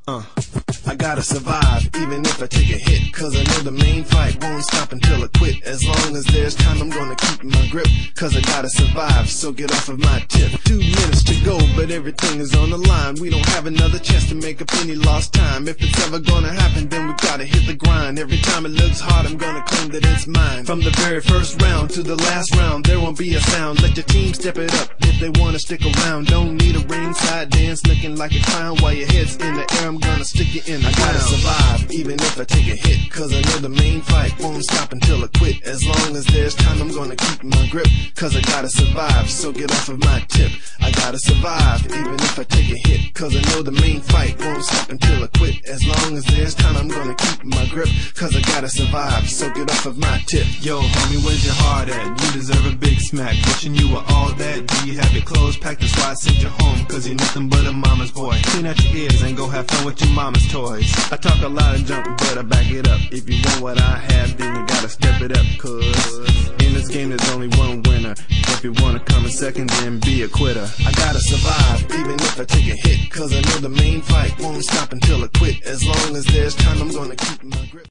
I gotta survive, even if I take a hit, cause I know the main fight won't stop until I quit. As long as there's time, I'm gonna keep my grip, cause I gotta survive, so get off of my tip. 2 minutes to go, but everything is on the line. We don't have another chance to make up any lost time. If it's ever gonna happen, then we gotta hit the grind. Every time it looks hard, I'm gonna claim that it's mine. From the very first round to the last round, there won't be a sound. Let your team step it up if they wanna stick around. Don't need a ringside dance looking like a clown. While your head's in the air, I'm gonna stick you in the ground. I gotta survive, even if I take a hit, cause I know the main fight won't stop until I quit. As long as there's time, I'm gonna keep my grip, cause I gotta survive, so get off of my tip. I gotta survive, even if I take a hit, cause I know the main fight won't stop until I quit. As long as there's time, I'm gonna keep my grip, cause I gotta survive, so get off of my tip. Yo, homie, where's your heart at? You deserve a big smack. Wishing you were all that. Do you have your clothes packed? That's why I sent you home, cause you're nothing but a mama's boy. Clean out your ears and go have fun with your mama's toys. I talk a lot of junk, but I back it up. If you want what I have, then you gotta step it up, cause in this game there's only one winner. If you wanna come in second, then be a quitter. I gotta survive, even if I take a hit, cause I know the main fight won't stop until I quit. As long as there's time, I'm gonna keep my grip.